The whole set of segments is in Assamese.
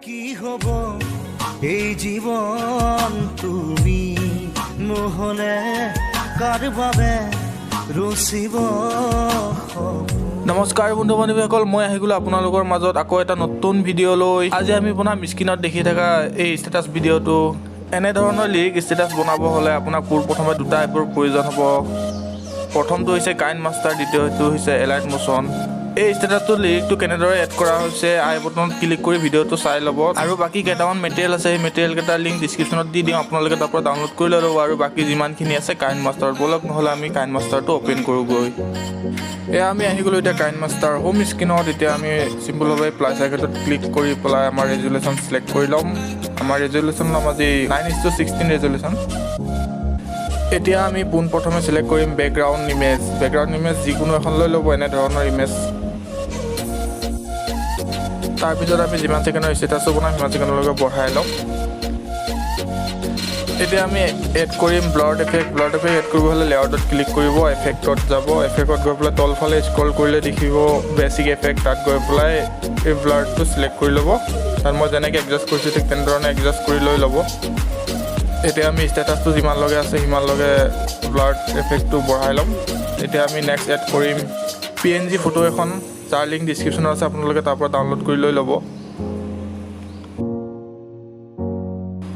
কি হব এই জীবন তুমি নহলে কাৰ বাবে ৰচিব। নমস্কাৰ বন্ধু বান্ধৱীসকল, মই আহি গ'লো আপোনালোকৰ মাজত আকৌ এটা নতুন ভিডিঅ' লৈ। আজি আমি বনাম স্ক্ৰীনত দেখি থকা এই ষ্টেটাছ ভিডিঅ'টো। এনেধৰণৰ লিৰিক ষ্টেটাছ বনাব হ'লে আপোনাক পোনপ্ৰথমে দুটা এপৰ প্ৰয়োজন হ'ব। প্ৰথমটো হৈছে কাইনমাষ্টাৰ, দ্বিতীয়টো হৈছে এলাইট মোশ্যন। এই ষ্টেটাছটোত লিৰিকটো কেনেদৰে এড কৰা হৈছে আই বটনত ক্লিক কৰি ভিডিঅ'টো চাই ল'ব। আৰু বাকী কেইটামান মেটেৰিয়েল আছে, সেই মেটেৰিয়েলকেইটাৰ লিংক ডিছক্ৰিপশ্যনত দি দিওঁ, আপোনালোকে তাৰ পৰা ডাউনলোড কৰি লৈ ল'ব। আৰু বাকী যিমানখিনি আছে কাইনমাষ্টাৰত বলক, নহ'লে আমি কাইনমাষ্টাৰটো অ'পেন কৰোঁগৈ। এয়া আমি আহি গ'লোঁ এতিয়া কাইনমাষ্টাৰ হোম স্ক্ৰীনত। এতিয়া আমি চিম্পলভাৱে প্লাছ আইকনত ক্লিক কৰি পেলাই আমাৰ ৰেজুলেশ্যন ছিলেক্ট কৰি ল'ম। আমাৰ ৰেজুলেশ্যন ল'ম আজি 9:16 ৰেজুলেশ্যন। এতিয়া আমি পোনপ্ৰথমে ছিলেক্ট কৰিম বেকগ্ৰাউণ্ড ইমেজ। বেকগ্ৰাউণ্ড ইমেজ যিকোনো এখন লৈ ল'ব, এনেধৰণৰ ইমেজ। তাৰপিছত আমি যিমান ছেকেণ্ডৰ ষ্টেটাছটো বনাম সিমান ছেকেণ্ডলৈকে বঢ়াই ল'ম। এতিয়া আমি এড কৰিম blurred effect. Blurred effect add কৰিব হ'লে লেয়াৰটোত ক্লিক কৰিব, এফেক্টত যাব। এফেক্টত গৈ পেলাই তলফালে স্ক্ৰল কৰিলে দেখিব বেছিক এফেক্ট, তাত গৈ পেলাই এই ব্লাৰটো ছিলেক্ট কৰি ল'ব। তাত মই যেনেকৈ এডজাষ্ট কৰিছোঁ ঠিক তেনেধৰণে এডজাষ্ট কৰি লৈ ল'ব। এতিয়া আমি ষ্টেটাছটো যিমানলৈকে আছে সিমানলৈকে ব্লাৰ্ড এফেক্টটো বঢ়াই ল'ম। এতিয়া আমি নেক্সট এড কৰিম PNG ফটো এখন, যাৰ লিংক ডিছক্ৰিপশ্যনত আছে, আপোনালোকে তাৰ পৰা ডাউনলোড কৰি লৈ ল'ব।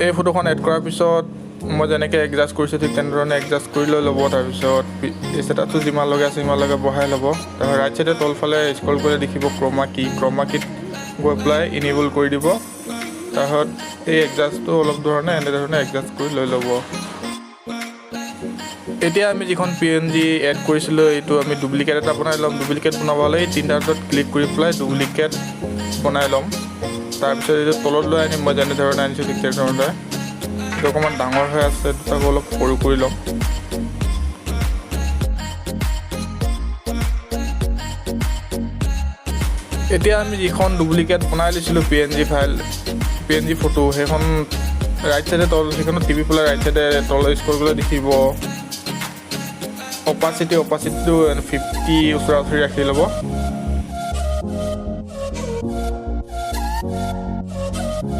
এই ফটোখন এড কৰাৰ পিছত মই যেনেকৈ এডজাষ্ট কৰিছোঁ ঠিক তেনেধৰণে এডজাষ্ট কৰি লৈ ল'ব। তাৰপিছত ষ্টেটাছটো যিমানলৈকে আছে সিমানলৈকে বঢ়াই ল'ব। তাৰপিছত ৰাইট ছাইডে তলফালে স্ক্ৰল কৰিলে দেখিব ক্ৰমা কীত গৈ পেলাই ইনেবল কৰি দিব। তাৰপিছত এই এডজাষ্টটো অলপ এনেধৰণে এডজাষ্ট কৰি লৈ ল'ব। এতিয়া আমি যিখন PNG এড কৰিছিলোঁ এইটো আমি ডুপ্লিকেট এটা বনাই ল'ম। ডুপ্লিকেট বনাব হ'লে এই তিনিটাত ক্লিক কৰি পেলাই ডুপ্লিকেট বনাই ল'ম। তাৰপিছত এইটো তলত লৈ আনিম, মই যেনেধৰণে আনিছোঁ ঠিক তেনেধৰণে। এইটো অকণমান ডাঙৰ হৈ আছে, দুটাকো অলপ সৰু কৰি ল'ম। এতিয়া আমি যিখন ডুপ্লিকেট বনাই লৈছিলোঁ PNG ফটো, সেইখন ৰাইট ছাইডে সেইখনত টিপি পেলাই ৰাইট ছাইডে তল স্ক্ৰল কৰিলে দেখিব অপাচিটিটো 50 ওচৰা-ওচৰি ৰাখি ল'ব।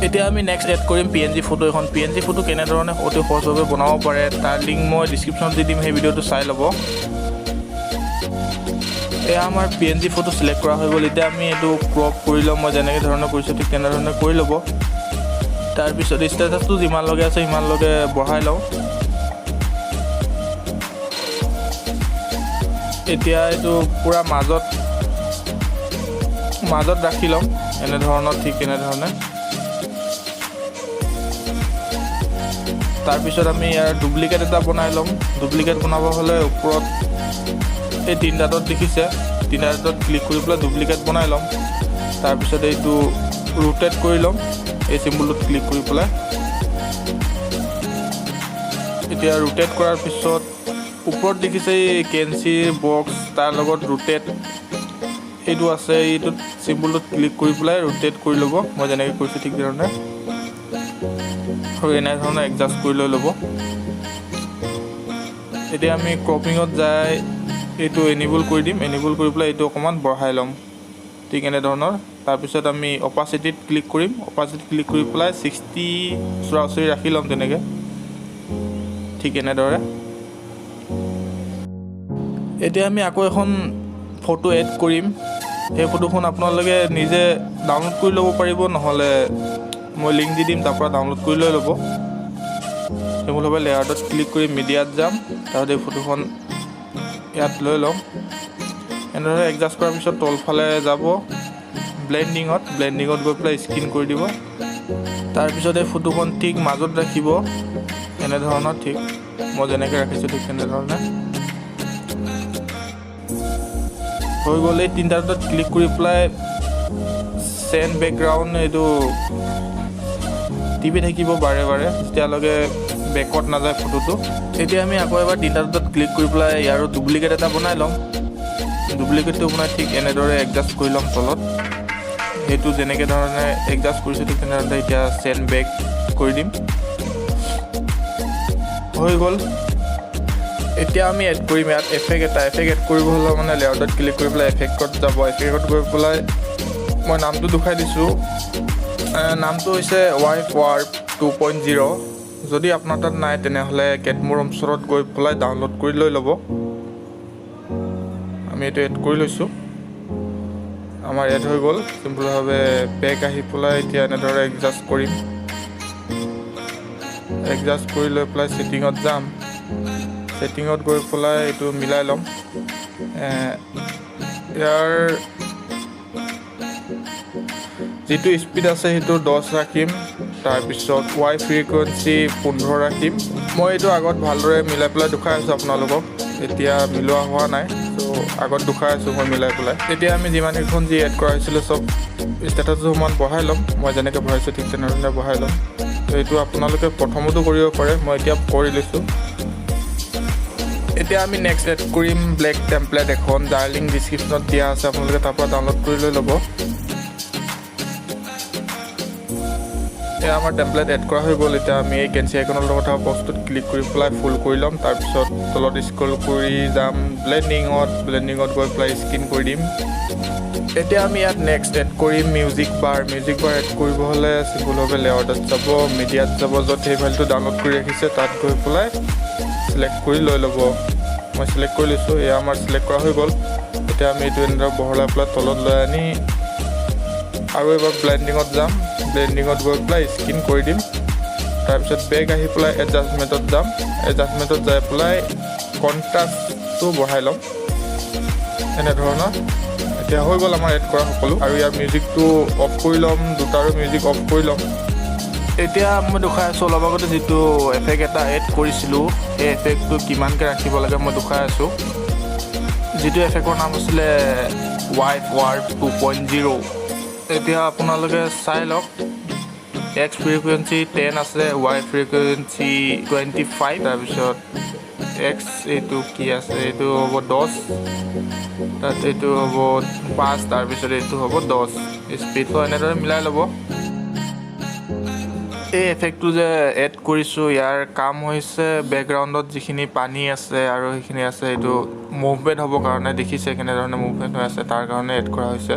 এতিয়া আমি নেক্সট এড কৰিম PNG ফটো এখন। PNG ফটো কেনেধৰণে অতি সহজভাৱে বনাব পাৰে তাৰ লিংক মই ডিছক্ৰিপশ্যনত দি দিম, সেই ভিডিঅ'টো চাই ল'ব। এয়া আমাৰ PNG ফটো ছিলেক্ট কৰা হৈ গ'ল। এতিয়া আমি এইটো ক্ৰপ কৰি ল'ম, মই যেনেকৈ ধৰণে কৰিছোঁ ঠিক তেনেধৰণে কৰি ল'ব। তাৰপিছত ষ্টেটাছটো যিমানলৈকে আছে সিমানলৈকে বঢ়াই লওঁ। এতিয়া এইটো পূৰা মাজত ৰাখি ল'ম, এনেধৰণৰ ঠিক এনেধৰণে। তাৰপিছত আমি ইয়াৰ ডুপ্লিকেট এটা বনাই ল'ম। ডুপ্লিকেট বনাব হ'লে ওপৰত এই তিনিটাত দেখিছে, তিনিটাত ক্লিক কৰি পেলাই ডুপ্লিকেট বনাই ল'ম। তাৰপিছত এইটো ৰোটেট কৰি ল'ম, এই চিম্বলটোত ক্লিক কৰি পেলাই। এতিয়া ৰোটেট কৰাৰ পিছত ওপৰত দেখিছে এই কেঞ্চিৰ বক্স, তাৰ লগত ৰোটেট এইটো আছে, এইটোত চিম্বলটোত ক্লিক কৰি পেলাই ৰোটেট কৰি ল'ব, মই যেনেকৈ কৰিছোঁ ঠিক ধৰণে। আৰু এনেধৰণে এডজাষ্ট কৰি লৈ ল'ব। এতিয়া আমি ক্ৰপিঙত যাই এইটো এনেবল কৰি দিম। এনেবল কৰি পেলাই এইটো অকণমান বঢ়াই ল'ম, ঠিক এনেধৰণৰ। তাৰপিছত আমি অপাচিটিত ক্লিক কৰিম। অপাচিটিত ক্লিক কৰি পেলাই 60 ওচৰা-ওচৰি ৰাখি ল'ম, তেনেকৈ ঠিক এনেদৰে। এতিয়া আমি আকৌ এখন ফটো এড কৰিম। সেই ফটোখন আপোনালোকে নিজে ডাউনলোড কৰি ল'ব পাৰিব, নহ'লে মই লিংক দি দিম, তাৰ পৰা ডাউনলোড কৰি লৈ ল'ব। সেইমূলভাৱে লেয়াৰটোত ক্লিক কৰি মিডিয়াত যাম, তাৰপিছত এই ফটোখন ইয়াত লৈ ল'ম। এনেদৰে এডজাষ্ট কৰাৰ পিছত তলফালে যাব ব্লেণ্ডিঙত গৈ পেলাই স্ক্ৰীন কৰি দিব। তাৰপিছত এই ফটোখন ঠিক মাজত ৰাখিব, এনেধৰণৰ ঠিক মই যেনেকৈ ৰাখিছোঁ ঠিক তেনেধৰণে হৈ গ'ল। এই তিনিটাত ক্লিক কৰি পেলাই চেণ্ড বেকগ্ৰাউণ্ড এইটো টিপি থাকিব বাৰে যেতিয়ালৈকে বেকত নাযায় ফটোটো। এতিয়া আমি আকৌ এবাৰ তিনিটাত ক্লিক কৰি পেলাই ইয়াৰো ডুপ্লিকেট এটা বনাই ল'ম। ডুপ্লিকেটটো বনাই ঠিক এনেদৰে এডজাষ্ট কৰি ল'ম তলত। সেইটো যেনেকৈ ধৰণে এডজাষ্ট কৰিছোঁ ঠিক তেনেধৰণে এতিয়া চেণ্ড বেক কৰি দিম, হৈ গ'ল। এতিয়া আমি এড কৰিম ইয়াত এফেক্ট এড কৰিব হ'লে মানে লেয়াৰটোত ক্লিক কৰি পেলাই এফেক্টত যাব। এফেক্টত গৈ পেলাই মই নামটো দেখুৱাই দিছোঁ নামটো হৈছে ৱাইফ ৱাৰ্প 2.0 যদি আপোনাৰ তাত নাই তেনেহ'লে গেটমোৰ অপশ্যনত গৈ পেলাই ডাউনলোড কৰি লৈ ল'ব আমি এইটো এড কৰি লৈছোঁ আমাৰ এড হৈ গ'ল চিম্পলভাৱে বেক আহি পেলাই এতিয়া এনেদৰে এডজাষ্ট কৰিম এডজাষ্ট কৰি লৈ পেলাই ছেটিঙত যাম ছেটিঙত গৈ পেলাই এইটো মিলাই ল'ম ইয়াৰ যিটো স্পীড আছে সেইটো 10 ৰাখিম তাৰপিছত ৱাই ফ্ৰিকুৱেঞ্চি 15 ৰাখিম মই এইটো আগত ভালদৰে মিলাই পেলাই দেখাই আছোঁ আপোনালোকক এতিয়া মিলোৱা হোৱা নাই ত' আগত দেখাই আছোঁ মই মিলাই পেলাই এতিয়া আমি যিমানকেইখন যি এড কৰা হৈছিলে চব ষ্টেটাছটো সমান বঢ়াই ল'ম মই যেনেকৈ ভৰাইছোঁ ঠিক তেনেধৰণে বঢ়াই ল'ম ত' এইটো আপোনালোকে প্ৰথমতো কৰিব পাৰে মই এতিয়া কৰি লৈছোঁ এতিয়া আমি নেক্সট এড কৰিম ব্লেক টেম্পলেট এখন যাৰ লিংক ডিছক্ৰিপশ্যনত দিয়া আছে আপোনালোকে তাৰ পৰা ডাউনলোড কৰি লৈ ল'ব এয়া আমাৰ টেম্পলেট এড কৰা হৈ গ'ল এতিয়া আমি এই কেঞ্চি আইকনৰ লগত বস্তুত ক্লিক কৰি পেলাই ফুল কৰি ল'ম তাৰপিছত তলত স্ক্ৰল কৰি যাম ব্লেণ্ডিঙত গৈ পেলাই স্কিন কৰি দিম এতিয়া আমি ইয়াত নেক্সট এড কৰিম মিউজিক বাৰ এড কৰিব হ'লে চিম্পলভাৱে লেআউটত যাব মিডিয়াত যাব য'ত সেই ফাইলটো ডাউনলোড কৰি ৰাখিছে তাত গৈ পেলাই চিলেক্ট কৰি লৈ ল'ব মই চিলেক্ট কৰি লৈছোঁ এয়া আমাৰ চিলেক্ট কৰা হৈ গ'ল এতিয়া আমি এইটো এনেদৰে বহলাই পেলাই তলত লৈ আনি আৰু এবাৰ ব্লেণ্ডিঙত যাম ব্লেণ্ডিঙত গৈ পেলাই স্কিন কৰি দিম তাৰপিছত বেক আহি পেলাই এডজাষ্টমেণ্টত যাম এডজাষ্টমেণ্টত যাই পেলাই কণ্ট্ৰাষ্টটো বঢ়াই ল'ম এনেধৰণৰ এতিয়া হৈ গ'ল আমাৰ এড কৰা সকলো আৰু ইয়াৰ মিউজিকটো অফ কৰি ল'ম দুটাৰো মিউজিক অফ কৰি ল'ম এতিয়া মই দেখাই আছোঁ অলপ আগতে যিটো এফেক্ট এটা এড কৰিছিলোঁ সেই এফেক্টটো কিমানকৈ ৰাখিব লাগে মই দেখাই আছোঁ যিটো এফেক্টৰ নাম আছিলে ৱাইফ ৱাৰ্প 2.0 এতিয়া আপোনালোকে চাই লওক এক্স ফ্ৰিকুৱেঞ্চি 10 আছে ৱাই ফ্ৰিকুৱেঞ্চি 25 তাৰপিছত এক্স এইটো কি আছে এইটো হ'ব 10 তাত এইটো হ'ব 5 তাৰপিছত এইটো হ'ব 10 স্পীডটো এনেদৰে মিলাই ল'ব এই এফেক্টটো যে এড কৰিছোঁ ইয়াৰ কাম হৈছে বেকগ্ৰাউণ্ডত যিখিনি পানী আছে আৰু সেইখিনি আছে এইটো মুভমেণ্ট হ'বৰ কাৰণে দেখিছে কেনেধৰণে মুভমেণ্ট হৈ আছে তাৰ কাৰণে এড কৰা হৈছে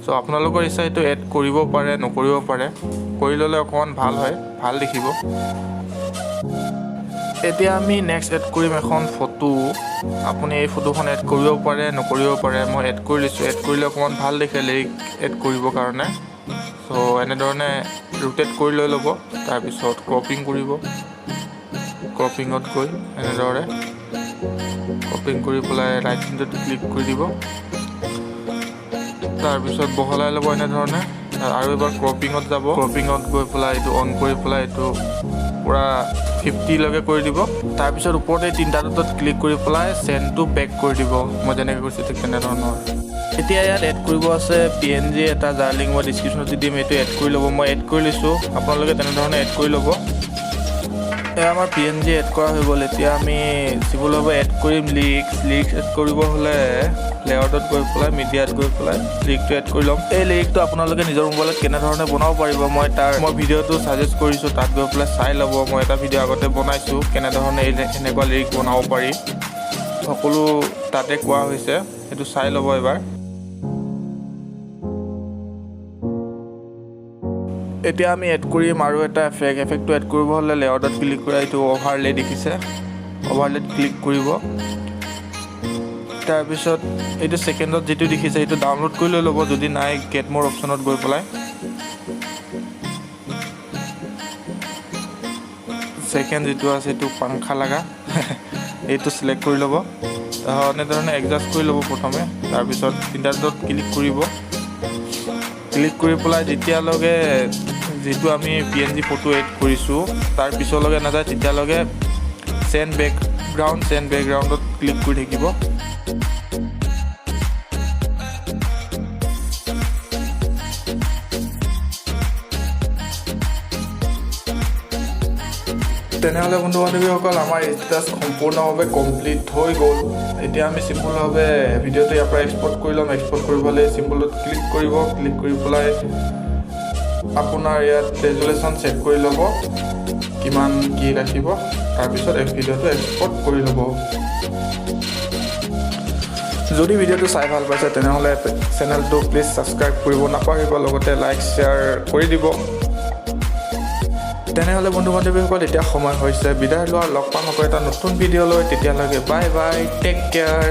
চ' আপোনালোকৰ ইচ্ছা এইটো এড কৰিব পাৰে নকৰিব পাৰে কৰি ল'লে অকণমান ভাল হয় ভাল দেখিব এতিয়া আমি নেক্সট এড কৰিম এখন ফটো আপুনি এই ফটোখন এড কৰিব পাৰে নকৰিব পাৰে মই এড কৰি লৈছোঁ এড কৰিলে অকণমান ভাল দেখে লিৰিক এড কৰিবৰ কাৰণে চ' এনেধৰণে ৰোটেট কৰি লৈ ল'ব তাৰপিছত ক্ৰপিং কৰিব ক্ৰপিঙত গৈ এনেদৰে ক্ৰপিং কৰি পেলাই ৰাইট চিনটোত ক্লিক কৰি দিব তাৰপিছত বহলাই ল'ব এনেধৰণে আৰু এবাৰ ক্ৰপিঙত যাব ক্ৰপিঙত গৈ পেলাই এইটো অন কৰি পেলাই এইটো পূৰা 50লৈকে কৰি দিব তাৰপিছত ওপৰতে তিনিটা ডটত ক্লিক কৰি পেলাই চেণ্ডটো বেক কৰি দিব মই যেনেকৈ কৈছোঁ ঠিক তেনেধৰণৰ এতিয়া ইয়াত এড কৰিব আছে PNG এটা যাৰ লিংক মই ডিছক্ৰিপশ্যনত দিম এইটো এড কৰি ল'ব মই এড কৰি লৈছোঁ আপোনালোকে তেনেধৰণে এড কৰি ল'ব এয়া আমাৰ PNG এড কৰা হৈ গ'ল এতিয়া আমি চিম্পলভাৱে এড কৰিম লিৰিক্স এড কৰিব হ'লে লেআউটত গৈ পেলাই মিডিয়াত গৈ পেলাই লিৰিকটো এড কৰি ল'ম এই লিৰিকটো আপোনালোকে নিজৰ মোবাইলত কেনেধৰণে বনাব পাৰিব মই ভিডিঅ'টো ছাজেষ্ট কৰিছোঁ তাত গৈ পেলাই চাই ল'ব মই এটা ভিডিঅ' আগতে বনাইছোঁ কেনেধৰণে এনেকুৱা লিৰিক বনাব পাৰি সকলো তাতে কোৱা হৈছে সেইটো চাই ল'ব এবাৰ এতিয়া আমি এড কৰিম আৰু এটা এফেক্টটো এড কৰিব হ'লে লেআউটত ক্লিক কৰি এইটো অভাৰলে দেখিছে অভাৰলেত ক্লিক কৰিব তাৰপিছত এইটো ছেকেণ্ডত যিটো দেখিছে এইটো ডাউনলোড কৰি লৈ ল'ব যদি নাই গেট মোৰ অপশ্যনত গৈ পেলাই ছেকেণ্ড যিটো আছে এইটো পাংখা লগা এইটো চিলেক্ট কৰি ল'ব এনেধৰণে এডজাষ্ট কৰি ল'ব প্ৰথমে তাৰপিছত তিনিটাত ক্লিক কৰিব ক্লিক কৰি পেলাই যেতিয়ালৈকে যিটো আমি PNG ফটো এড কৰিছোঁ তাৰ পিছলৈকে নাযায় তেতিয়ালৈকে চেণ্ড বেকগ্ৰাউণ্ডত ক্লিক কৰি থাকিব তেনেহ'লে বন্ধু বান্ধৱীসকল আমাৰ ষ্টেটাছ সম্পূৰ্ণভাৱে কমপ্লিট হৈ গ'ল এতিয়া আমি চিম্পলভাৱে ভিডিঅ'টো ইয়াৰ পৰা এক্সপৰ্ট কৰি ল'ম এক্সপৰ্ট কৰিবলৈ চিম্পলত ক্লিক কৰিব ক্লিক কৰি পেলাই আপোনাৰ ইয়াত ৰেজুলেশ্যন ছেট কৰি ল'ব কিমান কি ৰাখিব তাৰপিছত ভিডিঅ'টো এক্সপৰ্ট কৰি ল'ব যদি ভিডিঅ'টো চাই ভাল পাইছে তেনেহ'লে চেনেলটো প্লিজ ছাবস্ক্ৰাইব কৰিব নাপাহৰিব, লগতে লাইক শ্বেয়াৰ কৰি দিব। তেনেহ'লে বন্ধু বান্ধৱীসকল এতিয়া সময় হৈছে বিদায় লোৱাৰ। লগ পাম আকৌ এটা নতুন ভিডিঅ' লৈ, তেতিয়ালৈকে বাই বাই, টেক কেয়াৰ।